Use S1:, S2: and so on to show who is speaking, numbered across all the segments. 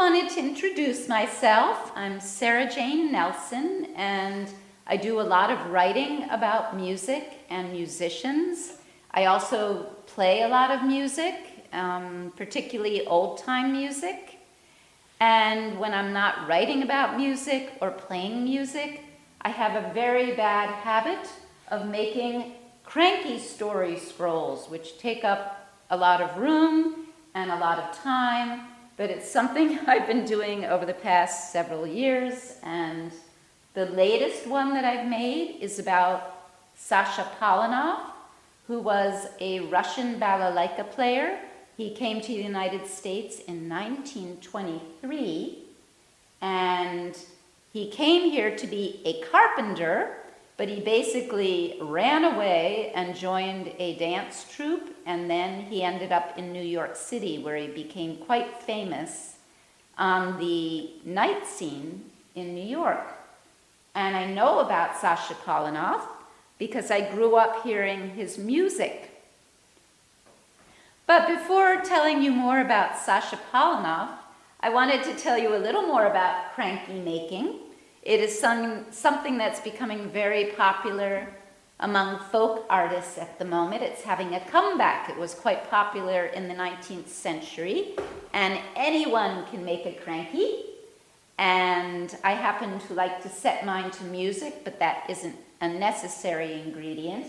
S1: wanted to introduce myself. I'm Sarah Jane Nelson, and I do a lot of writing about music and musicians. I also play a lot of music, particularly old-time music. And when I'm not writing about music or playing music, I have a very bad habit of making cranky story scrolls, which take up a lot of room and a lot of time, but it's something I've been doing over the past several years. And the latest one that I've made is about Sasha Polinoff, who was a Russian balalaika player. He came to the United States in 1923, and he came here to be a carpenter, but he basically ran away and joined a dance troupe, and then he ended up in New York City, where he became quite famous on the night scene in New York. And I know about Sasha Polinoff because I grew up hearing his music. But before telling you more about Sasha Polinoff, I wanted to tell you a little more about cranky making. It is something that's becoming very popular among folk artists at the moment. It's having a comeback. It was quite popular in the 19th century, and anyone can make a cranky. And I happen to like to set mine to music, but that isn't a necessary ingredient.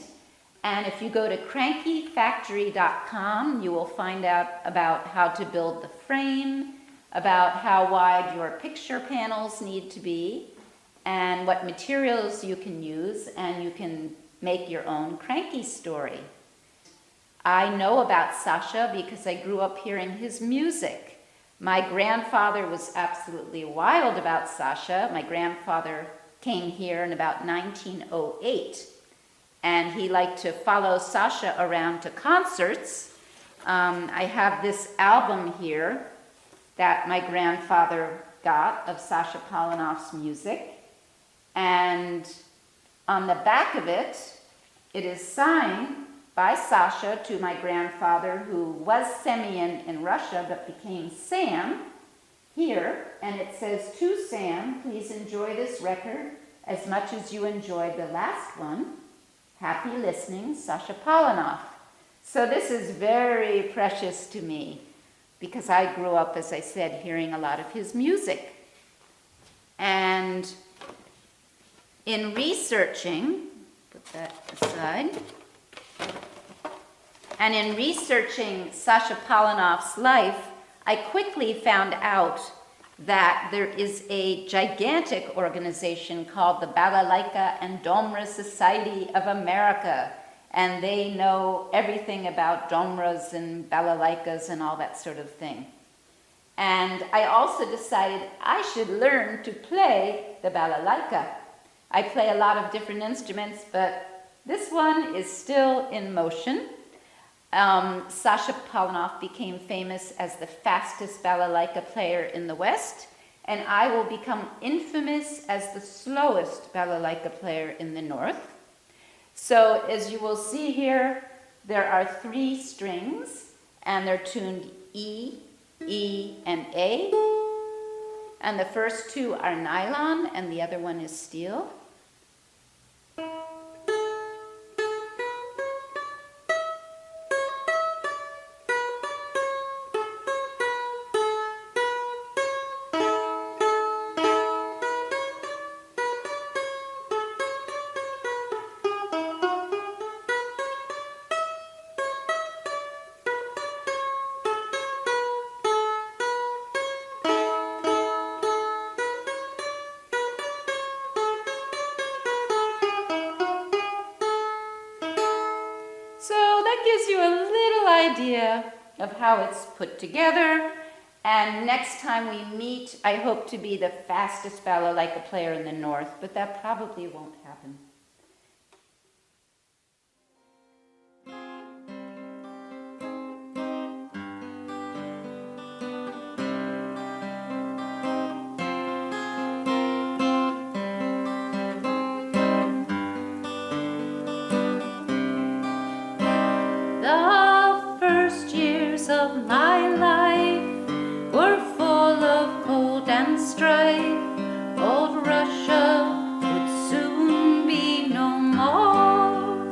S1: And if you go to crankyfactory.com, you will find out about how to build the frame, about how wide your picture panels need to be, and what materials you can use, and you can make your own cranky story. I know about Sasha because I grew up hearing his music. My grandfather was absolutely wild about Sasha. My grandfather came here in about 1908. And he liked to follow Sasha around to concerts. I have this album here that my grandfather got of Sasha Polinoff's music. And on the back of it, it is signed by Sasha to my grandfather, who was Semyon in Russia but became Sam here. And it says, "To Sam, please enjoy this record as much as you enjoyed the last one. Happy listening, Sasha Polinoff." So this is very precious to me because I grew up, as I said, hearing a lot of his music. And in researching, put that aside, and in researching Sasha Polinoff's life, I quickly found out that there is a gigantic organization called the Balalaika and Domra Society of America, and they know everything about domras and balalaikas and all that sort of thing. And I also decided I should learn to play the balalaika. I play a lot of different instruments, but this one is still in motion. Sasha Polinoff became famous as the fastest balalaika player in the West, and I will become infamous as the slowest balalaika player in the North. So as you will see here, there are 3 strings, and they're tuned E, E, and A. And the first 2 are nylon, and the other one is steel. Gives you a little idea of how it's put together. And next time we meet, I hope to be the fastest balalaika player in the North, but that probably won't happen. The first years of my life were full of and strife, old Russia would soon be no more.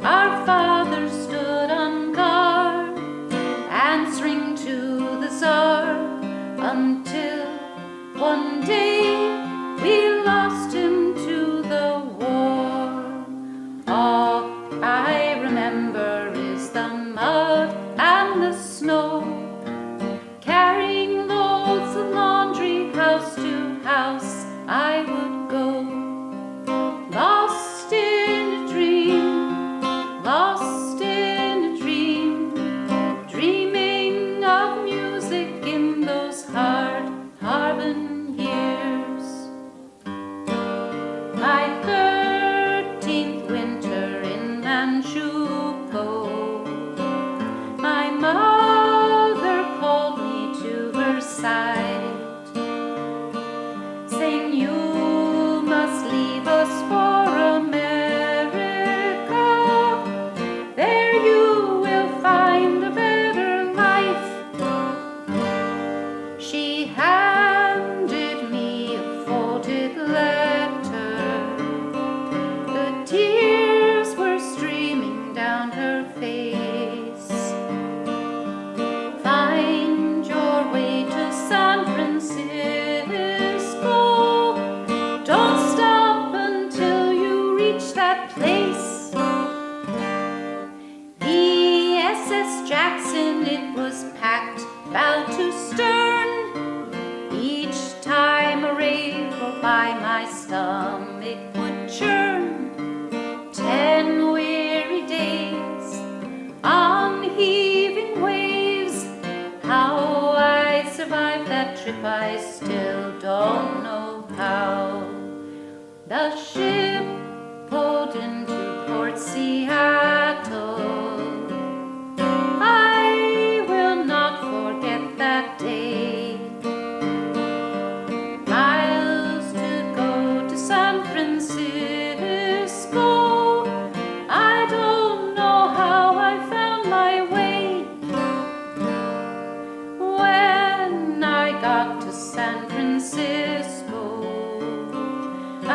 S1: Our fathers stood on guard, answering to the Tsar, until one day we lost him to the war. All I remember is the mud and the snow, carrying loads of laundry house to house I would go, lost in a dream, lost in a dream, dreaming of music in those hard-harbin years. My 13th winter in Manchukuo, my mother called me to her side, saying, "You must leave us for America. There you will find a better life." She handed me a folded letter. The tears were streaming down her face. Find your way to San Francisco. Don't stop until you reach that place. The SS Jackson, it was packed bow to stern. Each time a rave by my stomach would churn. 10 weary days on heaving waves. How I survived that trip, I still don't know how. The ship pulled into Port Seattle. I will not forget that day. Miles to go to San Francisco. I don't know how I found my way. When I got to San Francisco,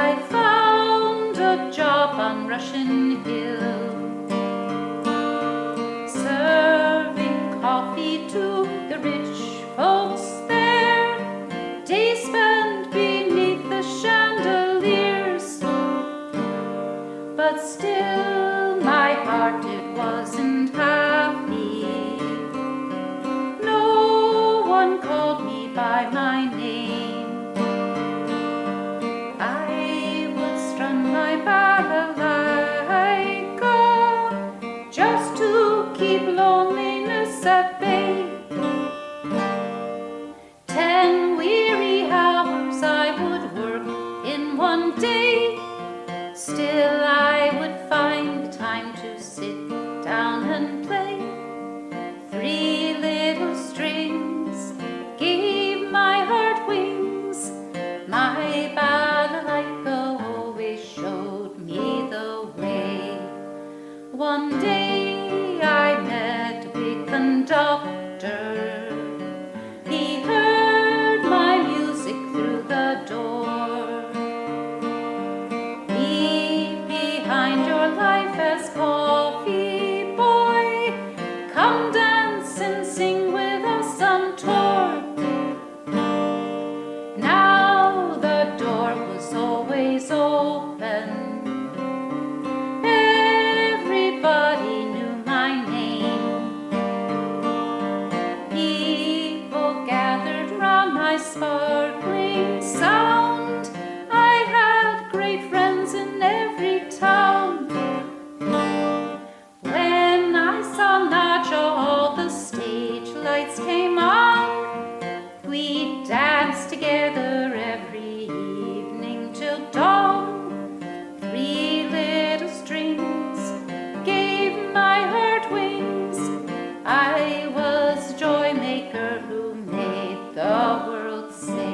S1: I found a job on Russian Hill, serving coffee to the rich folks there. Days spent beneath the chandeliers, but still my heart, it wasn't happy. No one called me by my name. I would strum my balalaika just to keep loneliness at bay. 10 weary hours I would work in one day. Still I would find time to sit down and play. 3 little strings gave my heart wings. My balalaika always showed me the way. One day I met a big conductor. He heard my music through the door. Leave behind your life as coffee boy. Come dance and sing with us on tour. Now the door was always open. Everybody knew my name. People gathered round my sparkling sound. I had great friends in every town. When I saw Naja, all the stage lights came on. We danced together every evening till dawn. 3 little strings gave my heart wings. I was a joy maker who made the world sing.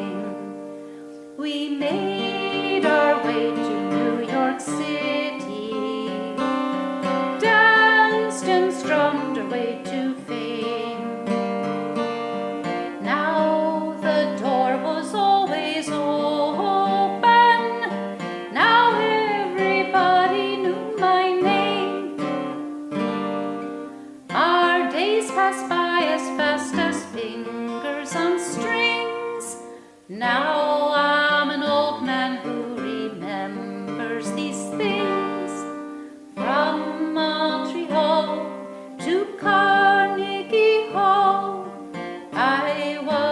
S1: I was